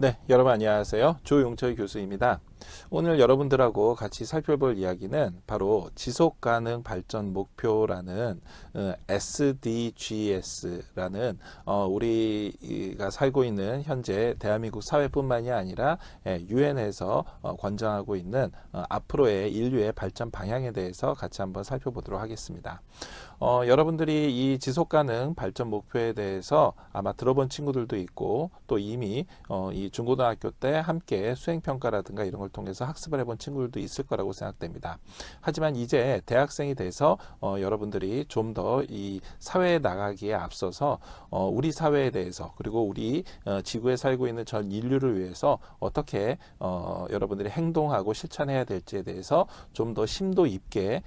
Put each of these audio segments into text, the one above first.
네, 여러분 안녕하세요. 조용철 교수입니다. 오늘 여러분들하고 같이 살펴볼 이야기는 바로 지속가능 발전 목표라는 SDGs라는 우리가 살고 있는 현재 대한민국 사회뿐만이 아니라 유엔에서 권장하고 있는 앞으로의 인류의 발전 방향에 대해서 같이 한번 살펴보도록 하겠습니다. 여러분들이 이 지속가능 발전 목표에 대해서 아마 들어본 친구들도 있고 또 이미 이 중고등학교 때 함께 수행평가라든가 이런 걸 통해서 학습을 해본 친구들도 있을 거라고 생각됩니다. 하지만 이제 대학생이 돼서 여러분들이 좀 더 이 사회에 나가기에 앞서서 우리 사회에 대해서 그리고 우리 지구에 살고 있는 전 인류를 위해서 어떻게 여러분들이 행동하고 실천해야 될지에 대해서 좀 더 심도 있게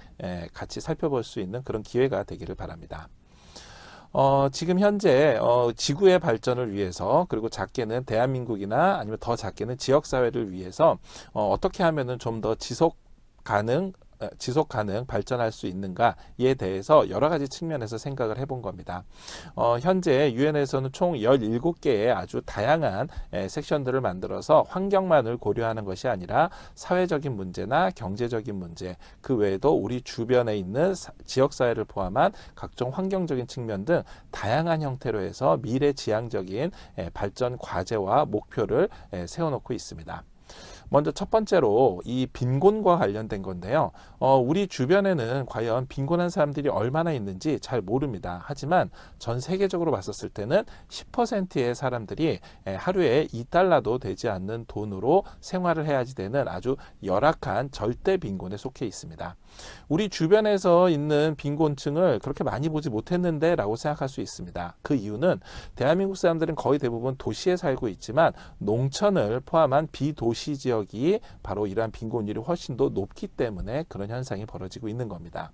같이 살펴볼 수 있는 그런 기회가 되기를 바랍니다. 지금 현재 지구의 발전을 위해서 그리고 작게는 대한민국이나 아니면 더 작게는 지역사회를 위해서 어떻게 하면은 좀 더 지속 가능 발전할 수 있는가에 대해서 여러 가지 측면에서 생각을 해본 겁니다. 현재 유엔에서는 총 17개의 아주 다양한 섹션들을 만들어서 환경만을 고려하는 것이 아니라 사회적인 문제나 경제적인 문제, 그 외에도 우리 주변에 있는 지역사회를 포함한 각종 환경적인 측면 등 다양한 형태로 해서 미래지향적인 발전 과제와 목표를 세워놓고 있습니다. 먼저 첫 번째로 이 빈곤과 관련된 건데요. 우리 주변에는 과연 빈곤한 사람들이 얼마나 있는지 잘 모릅니다. 하지만 전 세계적으로 봤었을 때는 10%의 사람들이 하루에 2달러도 되지 않는 돈으로 생활을 해야지 되는 아주 열악한 절대 빈곤에 속해 있습니다. 우리 주변에서 있는 빈곤층을 그렇게 많이 보지 못했는데 라고 생각할 수 있습니다. 그 이유는 대한민국 사람들은 거의 대부분 도시에 살고 있지만 농촌을 포함한 비도시 지역이 바로 이러한 빈곤율이 훨씬 더 높기 때문에 그런 현상이 벌어지고 있는 겁니다.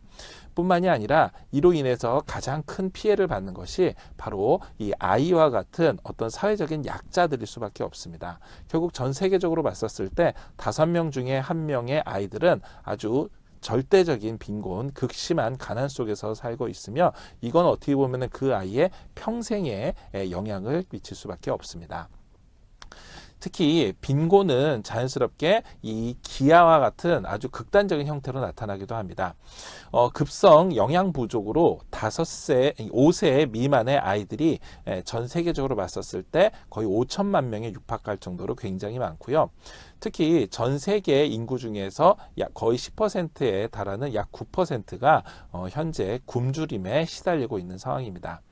뿐만이 아니라 이로 인해서 가장 큰 피해를 받는 것이 바로 이 아이와 같은 어떤 사회적인 약자들일 수밖에 없습니다. 결국 전 세계적으로 봤었을 때 5명 중에 1명의 아이들은 아주 절대적인 빈곤, 극심한 가난 속에서 살고 있으며 이건 어떻게 보면 그 아이의 평생에 영향을 미칠 수밖에 없습니다. 특히 빈곤은 자연스럽게 이 기아와 같은 아주 극단적인 형태로 나타나기도 합니다. 급성 영양 부족으로 5세 미만의 아이들이 전 세계적으로 봤었을 때 거의 5천만 명에 육박할 정도로 굉장히 많고요. 특히 전 세계 인구 중에서 약 거의 10%에 달하는 약 9%가 현재 굶주림에 시달리고 있는 상황입니다.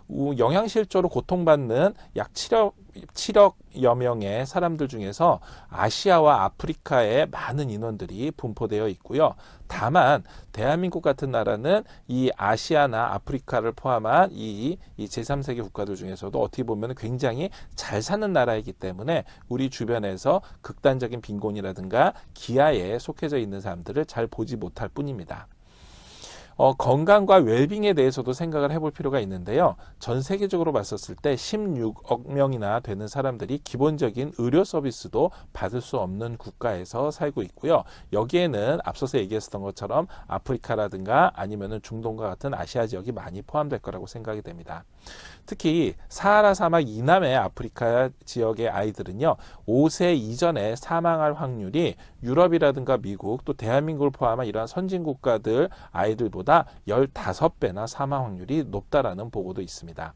영양실조로 고통받는 약 7억여 명의 사람들 중에서 아시아와 아프리카에 많은 인원들이 분포되어 있고요. 다만 대한민국 같은 나라는 이 아시아나 아프리카를 포함한 이 제3세계 국가들 중에서도 어떻게 보면 굉장히 잘 사는 나라이기 때문에 우리 주변에서 극단적인 빈곤이라든가 기아에 속해져 있는 사람들을 잘 보지 못할 뿐입니다. 건강과 웰빙에 대해서도 생각을 해볼 필요가 있는데요. 전 세계적으로 봤었을 때 16억 명이나 되는 사람들이 기본적인 의료 서비스도 받을 수 없는 국가에서 살고 있고요. 여기에는 앞서서 얘기했었던 것처럼 아프리카라든가 아니면은 중동과 같은 아시아 지역이 많이 포함될 거라고 생각이 됩니다. 특히 사하라 사막 이남의 아프리카 지역의 아이들은요, 5세 이전에 사망할 확률이 유럽이라든가 미국 또 대한민국을 포함한 이러한 선진 국가들 아이들보다 15배나 사망 확률이 높다라는 보고도 있습니다.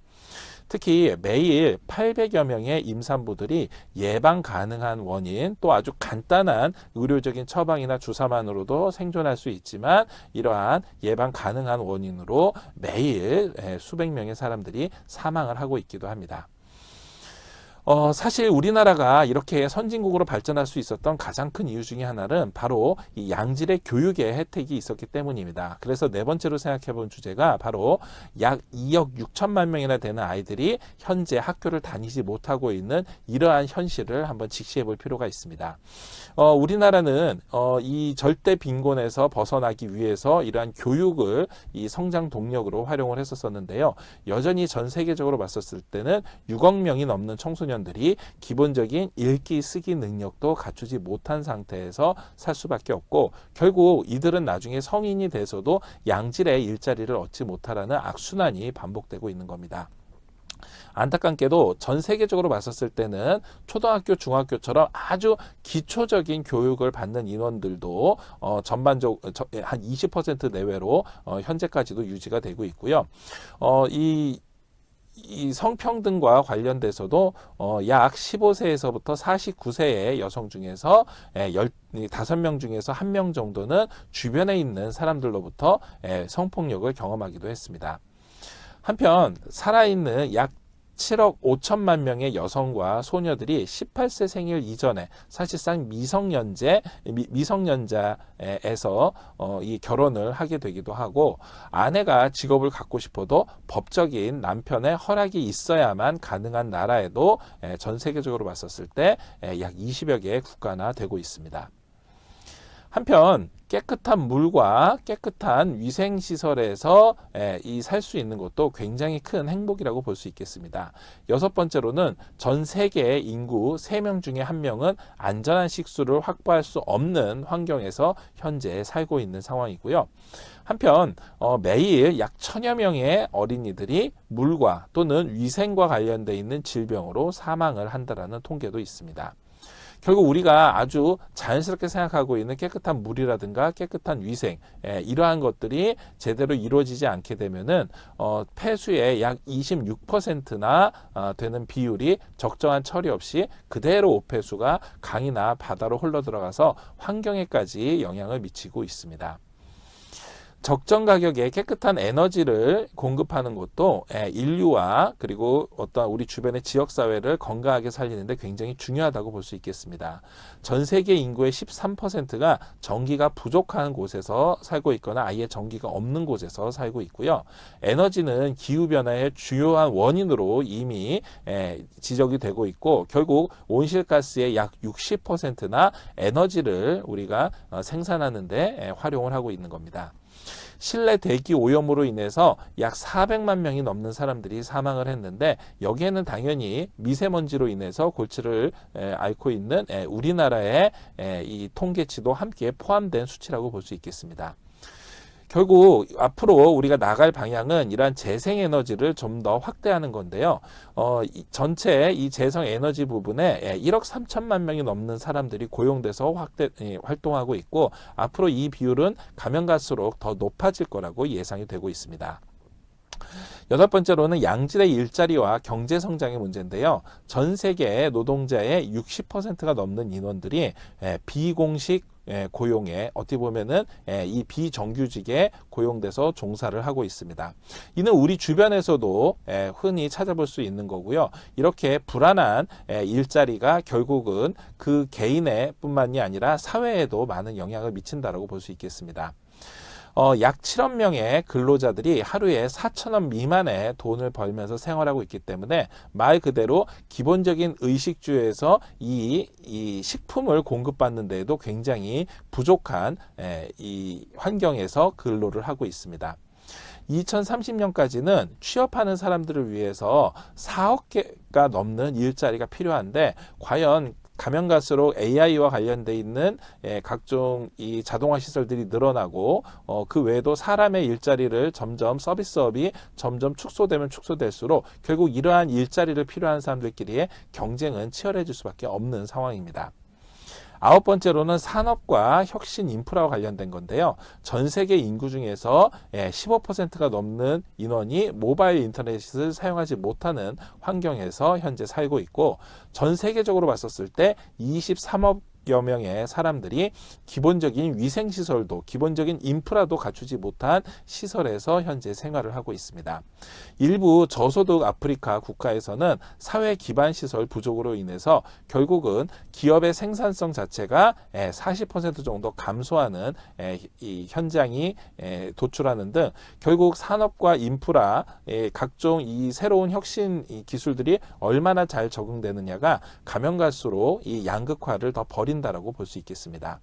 특히 매일 800여 명의 임산부들이 예방 가능한 원인 또 아주 간단한 의료적인 처방이나 주사만으로도 생존할 수 있지만 이러한 예방 가능한 원인으로 매일 수백 명의 사람들이 사망을 하고 있기도 합니다. 사실 우리나라가 이렇게 선진국으로 발전할 수 있었던 가장 큰 이유 중에 하나는 바로 이 양질의 교육의 혜택이 있었기 때문입니다. 그래서 네 번째로 생각해 본 주제가 바로 약 2억 6천만 명이나 되는 아이들이 현재 학교를 다니지 못하고 있는 이러한 현실을 한번 직시해 볼 필요가 있습니다. 우리나라는 이 절대 빈곤에서 벗어나기 위해서 이러한 교육을 이 성장 동력으로 활용을 했었는데요. 여전히 전 세계적으로 봤었을 때는 6억 명이 넘는 청소년 들이 기본적인 읽기 쓰기 능력도 갖추지 못한 상태에서 살 수밖에 없고 결국 이들은 나중에 성인이 돼서도 양질의 일자리를 얻지 못하라는 악순환이 반복되고 있는 겁니다. 안타깝게도 전 세계적으로 봤었을 때는 초등학교, 중학교처럼 아주 기초적인 교육을 받는 인원들도 전반적 한 20% 내외로 현재까지도 유지가 되고 있고요. 이 성평등과 관련돼서도 약 15세에서부터 49세의 여성 중에서 15명 중에서 1명 정도는 주변에 있는 사람들로부터 성폭력을 경험하기도 했습니다. 한편 살아있는 약 7억 5천만 명의 여성과 소녀들이 18세 생일 이전에 사실상 미성년자에서 이 결혼을 하게 되기도 하고, 아내가 직업을 갖고 싶어도 법적인 남편의 허락이 있어야만 가능한 나라에도 전 세계적으로 봤었을 때 약 20여 개의 국가나 되고 있습니다. 한편 깨끗한 물과 깨끗한 위생시설에서 살 수 있는 것도 굉장히 큰 행복이라고 볼 수 있겠습니다. 여섯 번째로는 전 세계의 인구 3명 중에 1명은 안전한 식수를 확보할 수 없는 환경에서 현재 살고 있는 상황이고요. 한편 매일 약 1000여 명의 어린이들이 물과 또는 위생과 관련되어 있는 질병으로 사망을 한다는 통계도 있습니다. 결국 우리가 아주 자연스럽게 생각하고 있는 깨끗한 물이라든가 깨끗한 위생, 이러한 것들이 제대로 이루어지지 않게 되면은 폐수의 약 26%나 되는 비율이 적정한 처리 없이 그대로 오폐수가 강이나 바다로 흘러 들어가서 환경에까지 영향을 미치고 있습니다. 적정 가격에 깨끗한 에너지를 공급하는 것도 인류와 그리고 어떤 우리 주변의 지역사회를 건강하게 살리는데 굉장히 중요하다고 볼 수 있겠습니다. 전 세계 인구의 13%가 전기가 부족한 곳에서 살고 있거나 아예 전기가 없는 곳에서 살고 있고요. 에너지는 기후변화의 주요한 원인으로 이미 지적이 되고 있고, 결국 온실가스의 약 60%나 에너지를 우리가 생산하는데 활용을 하고 있는 겁니다. 실내 대기 오염으로 인해서 약 400만 명이 넘는 사람들이 사망을 했는데, 여기에는 당연히 미세먼지로 인해서 골치를 앓고 있는 우리나라의 이 통계치도 함께 포함된 수치라고 볼 수 있겠습니다. 결국 앞으로 우리가 나갈 방향은 이러한 재생에너지를 좀 더 확대하는 건데요. 전체 이 재생에너지 부분에 1억 3천만 명이 넘는 사람들이 고용돼서 활동하고 있고, 앞으로 이 비율은 가면 갈수록 더 높아질 거라고 예상이 되고 있습니다. 여덟 번째로는 양질의 일자리와 경제 성장의 문제인데요. 전 세계 노동자의 60%가 넘는 인원들이 비공식 고용에 어떻게 보면은 이 비정규직에 고용돼서 종사를 하고 있습니다. 이는 우리 주변에서도 흔히 찾아볼 수 있는 거고요. 이렇게 불안한 일자리가 결국은 그 개인의 뿐만이 아니라 사회에도 많은 영향을 미친다라고 볼 수 있겠습니다. 약 7억 명의 근로자들이 하루에 4,000원 미만의 돈을 벌면서 생활하고 있기 때문에 말 그대로 기본적인 의식주에서 이 식품을 공급받는 데에도 굉장히 부족한 이 환경에서 근로를 하고 있습니다. 2030년까지는 취업하는 사람들을 위해서 4억 개가 넘는 일자리가 필요한데, 과연 가면 갈수록 AI와 관련돼 있는 각종 이 자동화 시설들이 늘어나고 그 외에도 사람의 일자리를 점점 서비스업이 점점 축소되면 축소될수록 결국 이러한 일자리를 필요한 사람들끼리의 경쟁은 치열해질 수밖에 없는 상황입니다. 아홉 번째로는 산업과 혁신 인프라와 관련된 건데요. 전 세계 인구 중에서 15%가 넘는 인원이 모바일 인터넷을 사용하지 못하는 환경에서 현재 살고 있고, 전 세계적으로 봤었을 때 23억 여 명의 사람들이 기본적인 위생시설도 기본적인 인프라도 갖추지 못한 시설에서 현재 생활을 하고 있습니다. 일부 저소득 아프리카 국가에서는 사회 기반 시설 부족으로 인해서 결국은 기업의 생산성 자체가 40% 정도 감소하는 이 현장이 도출하는 등, 결국 산업과 인프라 각종 이 새로운 혁신 기술들이 얼마나 잘 적응되느냐가 가면 갈수록 이 양극화를 더 벌인다라고 볼 수 있겠습니다.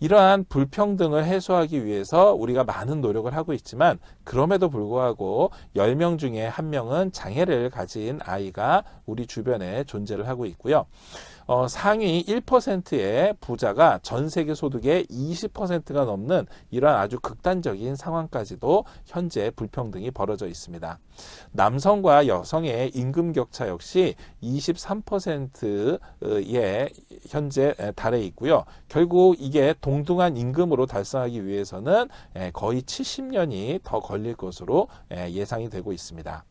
이러한 불평등을 해소하기 위해서 우리가 많은 노력을 하고 있지만 그럼에도 불구하고 10명 중에 1명은 장애를 가진 아이가 우리 주변에 존재를 하고 있고요. 상위 1%의 부자가 전 세계 소득의 20%가 넘는 이러한 아주 극단적인 상황까지도 현재 불평등이 벌어져 있습니다. 남성과 여성의 임금 격차 역시 23%에 현재 달해 있고요. 결국 이게 동등한 임금으로 달성하기 위해서는 거의 70년이 더 걸릴 것으로 예상이 되고 있습니다.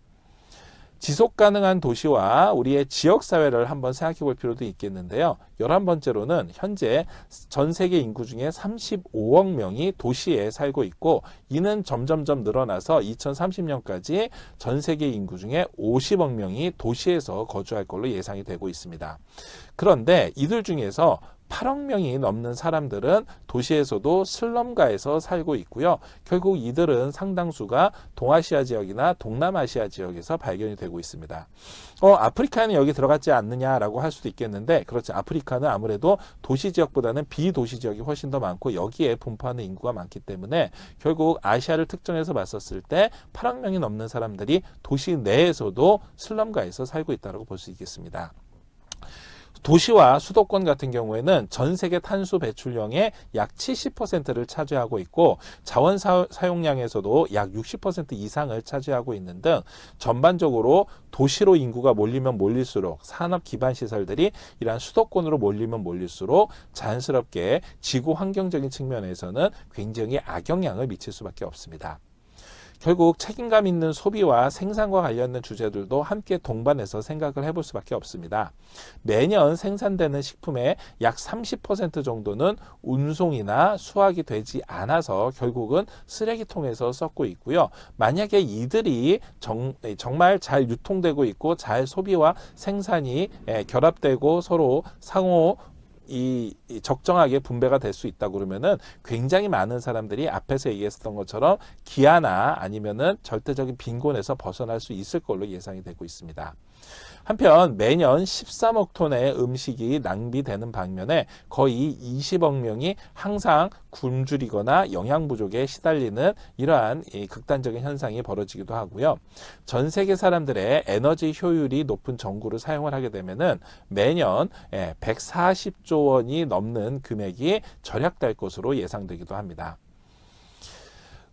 지속 가능한 도시와 우리의 지역사회를 한번 생각해 볼 필요도 있겠는데요. 11번째로는 현재 전 세계 인구 중에 35억 명이 도시에 살고 있고 이는 점점점 늘어나서 2030년까지 전 세계 인구 중에 50억 명이 도시에서 거주할 걸로 예상이 되고 있습니다. 그런데 이들 중에서 8억 명이 넘는 사람들은 도시에서도 슬럼가에서 살고 있고요. 결국 이들은 상당수가 동아시아 지역이나 동남아시아 지역에서 발견이 되고 있습니다. 아프리카는 여기 들어갔지 않느냐라고 할 수도 있겠는데 그렇지, 아프리카는 아무래도 도시 지역보다는 비도시 지역이 훨씬 더 많고 여기에 분포하는 인구가 많기 때문에 결국 아시아를 특정해서 봤었을 때 8억 명이 넘는 사람들이 도시 내에서도 슬럼가에서 살고 있다고 볼 수 있겠습니다. 도시와 수도권 같은 경우에는 전 세계 탄소 배출량의 약 70%를 차지하고 있고 자원 사용량에서도 약 60% 이상을 차지하고 있는 등 전반적으로 도시로 인구가 몰리면 몰릴수록 산업 기반 시설들이 이러한 수도권으로 몰리면 몰릴수록 자연스럽게 지구 환경적인 측면에서는 굉장히 악영향을 미칠 수밖에 없습니다. 결국 책임감 있는 소비와 생산과 관련된 주제들도 함께 동반해서 생각을 해볼 수밖에 없습니다. 매년 생산되는 식품의 약 30% 정도는 운송이나 수확이 되지 않아서 결국은 쓰레기통에서 썩고 있고요. 만약에 이들이 정말 잘 유통되고 있고 잘 소비와 생산이 결합되고 서로 상호 적정하게 분배가 될 수 있다 그러면은 굉장히 많은 사람들이 앞에서 얘기했던 것처럼 기아나 아니면은 절대적인 빈곤에서 벗어날 수 있을 걸로 예상이 되고 있습니다. 한편 매년 13억 톤의 음식이 낭비되는 반면에 거의 20억 명이 항상 굶주리거나 영양 부족에 시달리는 이러한 극단적인 현상이 벌어지기도 하고요. 전 세계 사람들의 에너지 효율이 높은 전구를 사용을 하게 되면은 매년 140조 원이 넘는 금액이 절약될 것으로 예상되기도 합니다.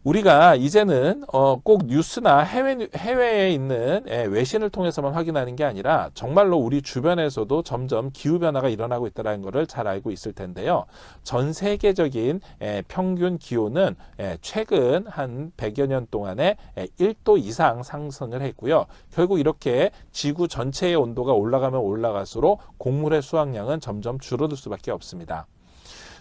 우리가 이제는 꼭 뉴스나 해외에 있는 외신을 통해서만 확인하는 게 아니라 정말로 우리 주변에서도 점점 기후변화가 일어나고 있다는 것을 잘 알고 있을 텐데요. 전 세계적인 평균 기온은 최근 한 100여 년 동안에 1도 이상 상승을 했고요. 결국 이렇게 지구 전체의 온도가 올라가면 올라갈수록 곡물의 수확량은 점점 줄어들 수밖에 없습니다.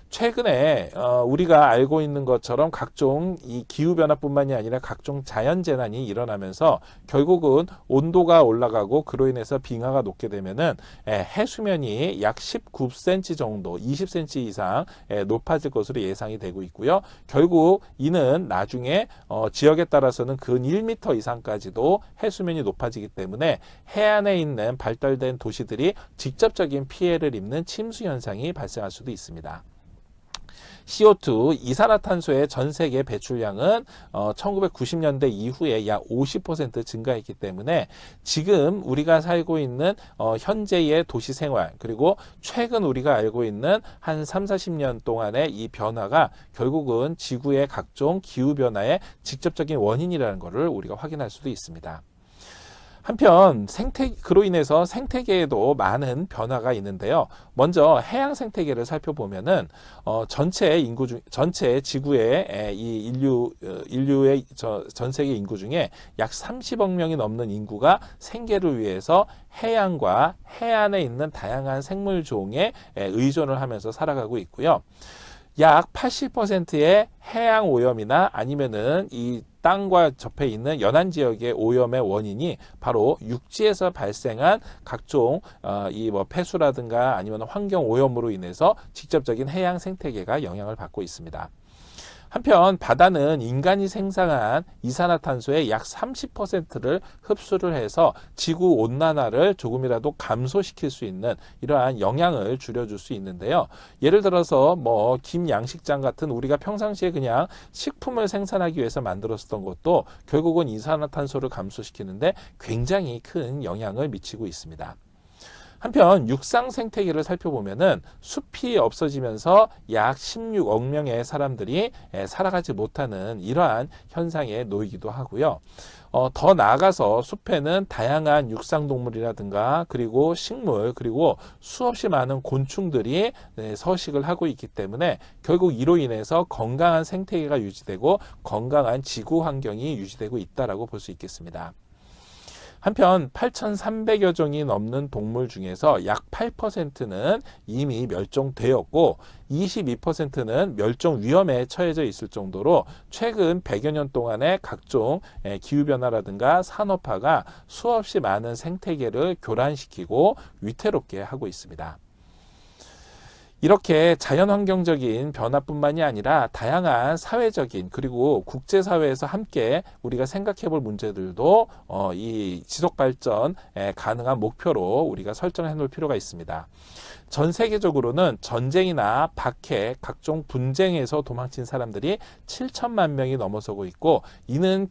최근에 우리가 알고 있는 것처럼 각종 이 기후변화뿐만이 아니라 각종 자연재난이 일어나면서 결국은 온도가 올라가고 그로 인해서 빙하가 녹게 되면은 해수면이 약 19cm 정도, 20cm 이상 높아질 것으로 예상이 되고 있고요. 결국 이는 나중에 지역에 따라서는 근 1m 이상까지도 해수면이 높아지기 때문에 해안에 있는 발달된 도시들이 직접적인 피해를 입는 침수 현상이 발생할 수도 있습니다. CO2, 이산화탄소의 전 세계 배출량은 1990년대 이후에 약 50% 증가했기 때문에 지금 우리가 살고 있는 현재의 도시 생활 그리고 최근 우리가 알고 있는 한 30-40년 동안의 이 변화가 결국은 지구의 각종 기후변화의 직접적인 원인이라는 것을 우리가 확인할 수도 있습니다. 한편 그로 인해서 생태계에도 많은 변화가 있는데요. 먼저 해양 생태계를 살펴보면은 전체 지구의 이 인류의 전 세계 인구 중에 약 30억 명이 넘는 인구가 생계를 위해서 해양과 해안에 있는 다양한 생물 종에 의존을 하면서 살아가고 있고요. 약 80%의 해양 오염이나 아니면은 이 땅과 접해 있는 연안 지역의 오염의 원인이 바로 육지에서 발생한 각종 폐수라든가 아니면 환경 오염으로 인해서 직접적인 해양 생태계가 영향을 받고 있습니다. 한편 바다는 인간이 생산한 이산화탄소의 약 30%를 흡수를 해서 지구 온난화를 조금이라도 감소시킬 수 있는 이러한 영향을 줄여줄 수 있는데요. 예를 들어서 김 양식장 같은 우리가 평상시에 그냥 식품을 생산하기 위해서 만들었던 것도 결국은 이산화탄소를 감소시키는데 굉장히 큰 영향을 미치고 있습니다. 한편 육상 생태계를 살펴보면은 숲이 없어지면서 약 16억 명의 사람들이 살아가지 못하는 이러한 현상에 놓이기도 하고요. 더 나아가서 숲에는 다양한 육상동물이라든가 그리고 식물 그리고 수없이 많은 곤충들이 서식을 하고 있기 때문에 결국 이로 인해서 건강한 생태계가 유지되고 건강한 지구 환경이 유지되고 있다라고 볼 수 있겠습니다. 한편 8,300여 종이 넘는 동물 중에서 약 8%는 이미 멸종되었고 22%는 멸종 위험에 처해져 있을 정도로 최근 100여 년 동안의 각종 기후변화라든가 산업화가 수없이 많은 생태계를 교란시키고 위태롭게 하고 있습니다. 이렇게 자연환경적인 변화뿐만이 아니라 다양한 사회적인 그리고 국제사회에서 함께 우리가 생각해 볼 문제들도 이 지속발전에 가능한 목표로 우리가 설정해 놓을 필요가 있습니다. 전 세계적으로는 전쟁이나 박해, 각종 분쟁에서 도망친 사람들이 7천만 명이 넘어서고 있고 이는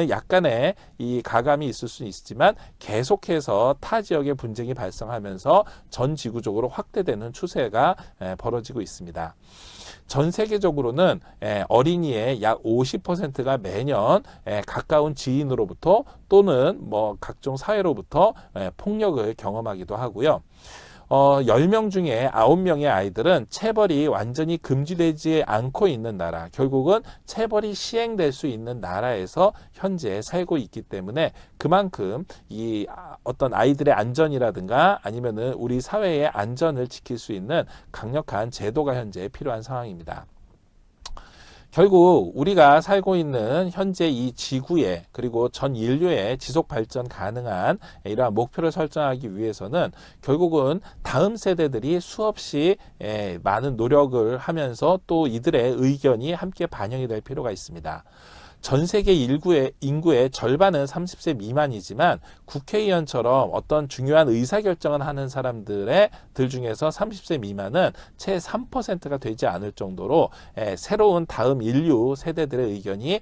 약간의 이 가감이 있을 수 있지만 계속해서 타 지역의 분쟁이 발생하면서 전 지구적으로 확대되는 추세가 벌어지고 있습니다. 전 세계적으로는 어린이의 약 50%가 매년 가까운 지인으로부터 또는 각종 사회로부터 폭력을 경험하기도 하고요. 10명 중에 9명의 아이들은 체벌이 완전히 금지되지 않고 있는 나라, 결국은 체벌이 시행될 수 있는 나라에서 현재 살고 있기 때문에 그만큼 이 어떤 아이들의 안전이라든가 아니면은 우리 사회의 안전을 지킬 수 있는 강력한 제도가 현재 필요한 상황입니다. 결국 우리가 살고 있는 현재 이 지구에 그리고 전 인류의 지속 발전 가능한 이러한 목표를 설정하기 위해서는 결국은 다음 세대들이 수없이 많은 노력을 하면서 또 이들의 의견이 함께 반영이 될 필요가 있습니다. 전 세계 인구의 절반은 30세 미만이지만 국회의원처럼 어떤 중요한 의사결정을 하는 사람들 중에서 30세 미만은 채 3%가 되지 않을 정도로 새로운 다음 인류 세대들의 의견이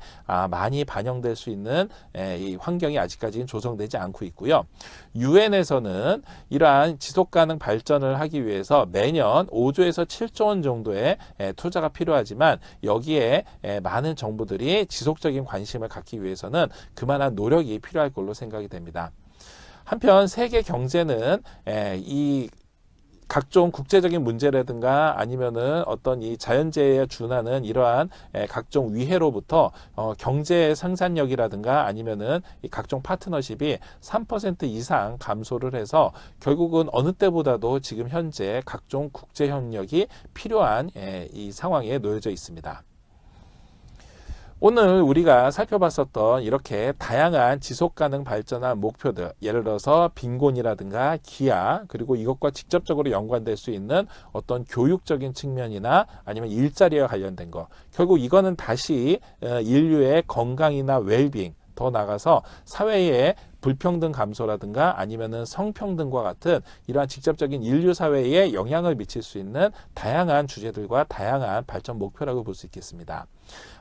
많이 반영될 수 있는 이 환경이 아직까지는 조성되지 않고 있고요. 유엔에서는 이러한 지속가능 발전을 하기 위해서 매년 5조에서 7조 원 정도의 투자가 필요하지만 여기에 많은 정부들이 지속적인 관심을 갖기 위해서는 그만한 노력이 필요할 걸로 생각이 됩니다. 한편 세계 경제는 이 각종 국제적인 문제라든가 아니면은 어떤 이 자연재해에 준하는 이러한 각종 위해로부터 경제 생산력이라든가 아니면은 이 각종 파트너십이 3% 이상 감소를 해서 결국은 어느 때보다도 지금 현재 각종 국제 협력이 필요한 이 상황에 놓여져 있습니다. 오늘 우리가 살펴봤었던 이렇게 다양한 지속가능 발전한 목표들, 예를 들어서 빈곤이라든가 기아, 그리고 이것과 직접적으로 연관될 수 있는 어떤 교육적인 측면이나 아니면 일자리와 관련된 거, 결국 이거는 다시 인류의 건강이나 웰빙, 더 나아가서 사회의 불평등 감소라든가 아니면은 성평등과 같은 이러한 직접적인 인류 사회에 영향을 미칠 수 있는 다양한 주제들과 다양한 발전 목표라고 볼 수 있겠습니다.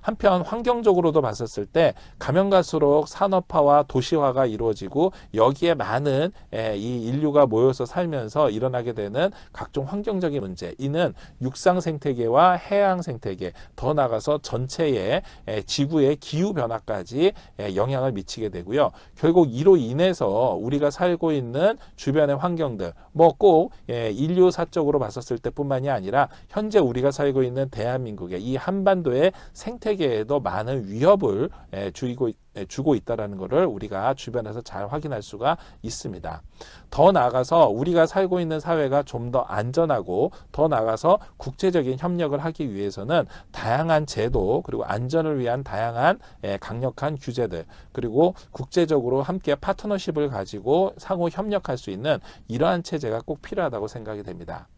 한편 환경적으로도 봤었을 때 가면 갈수록 산업화와 도시화가 이루어지고 여기에 많은 이 인류가 모여서 살면서 일어나게 되는 각종 환경적인 문제, 이는 육상 생태계와 해양 생태계, 더 나아가서 전체의 지구의 기후 변화까지 영향을 미치게 되고요. 결국 이로 인해서 우리가 살고 있는 주변의 환경들, 꼭 인류사적으로 봤었을 때뿐만이 아니라 현재 우리가 살고 있는 대한민국의 이 한반도의 생태계에도 많은 위협을 주고 있다는 것을 우리가 주변에서 잘 확인할 수가 있습니다. 더 나아가서 우리가 살고 있는 사회가 좀 더 안전하고 더 나아가서 국제적인 협력을 하기 위해서는 다양한 제도 그리고 안전을 위한 다양한 강력한 규제들 그리고 국제적으로 함께 파트너십을 가지고 상호 협력할 수 있는 이러한 체제가 꼭 필요하다고 생각이 됩니다.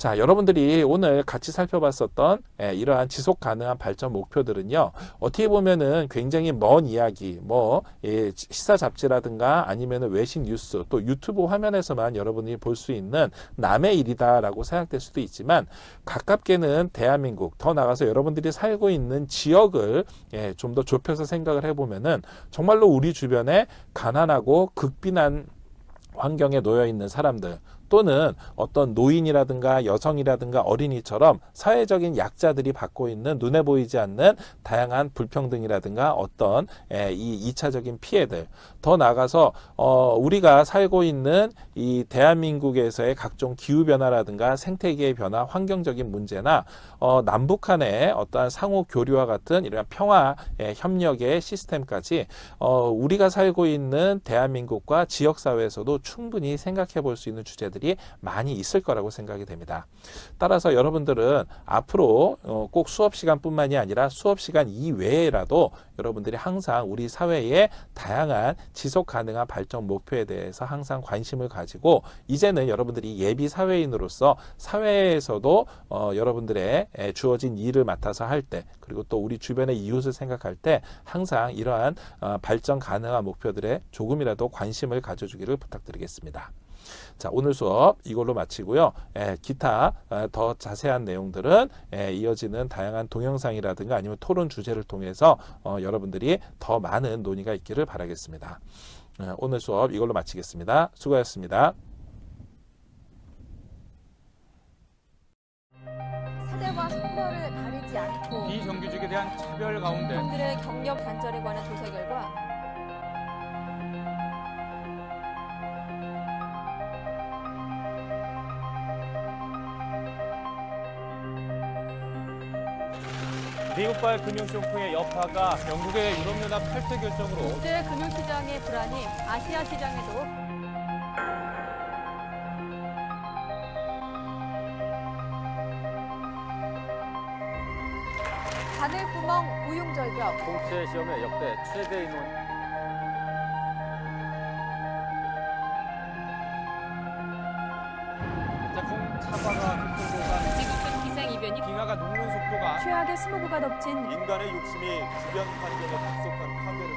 자, 여러분들이 오늘 같이 살펴봤었던 이러한 지속 가능한 발전 목표들은요, 어떻게 보면은 굉장히 먼 이야기, 시사 잡지라든가 아니면 외신 뉴스, 또 유튜브 화면에서만 여러분이 볼 수 있는 남의 일이다라고 생각될 수도 있지만, 가깝게는 대한민국, 더 나아가서 여러분들이 살고 있는 지역을 좀 더 좁혀서 생각을 해보면은 정말로 우리 주변에 가난하고 극빈한 환경에 놓여 있는 사람들, 또는 어떤 노인이라든가 여성이라든가 어린이처럼 사회적인 약자들이 받고 있는 눈에 보이지 않는 다양한 불평등이라든가 어떤 이 2차적인 피해들, 더 나아가서 우리가 살고 있는 이 대한민국에서의 각종 기후변화라든가 생태계의 변화, 환경적인 문제나 남북한의 어떠한 상호 교류와 같은 이런 평화 협력의 시스템까지 우리가 살고 있는 대한민국과 지역사회에서도 충분히 생각해 볼 수 있는 주제들이 많이 있을 거라고 생각이 됩니다. 따라서 여러분들은 앞으로 꼭 수업 시간뿐만이 아니라 수업 시간 이외에라도 여러분들이 항상 우리 사회의 다양한 지속 가능한 발전 목표에 대해서 항상 관심을 가지고, 이제는 여러분들이 예비 사회인으로서 사회에서도 여러분들의 주어진 일을 맡아서 할 때, 그리고 또 우리 주변의 이웃을 생각할 때 항상 이러한 발전 가능한 목표들에 조금이라도 관심을 가져주기를 부탁드리겠습니다. 자, 오늘 수업 이걸로 마치고요. 기타 더 자세한 내용들은 이어지는 다양한 동영상이라든가 아니면 토론 주제를 통해서 여러분들이 더 많은 논의가 있기를 바라겠습니다. 오늘 수업 이걸로 마치겠습니다. 수고하셨습니다. 세대와 성별을 가리지 않고 비정규직에 대한 차별 가운데 그들의 경력 단절에 관한 조사 결과 미국발 금융쇼크의 여파가 영국의 유럽연합 탈퇴 결정으로 국제 금융시장의 불안이 아시아 시장에도 바늘구멍 고용절벽 공채 시험의 역대 최대 인원 태풍 차바가 휩쓸고 간 지구촌 기상이변이 빙하가 녹는 속도가 최악의 스모그가 덮친 인간의 욕심이 주변 환경에 급속한 파괴를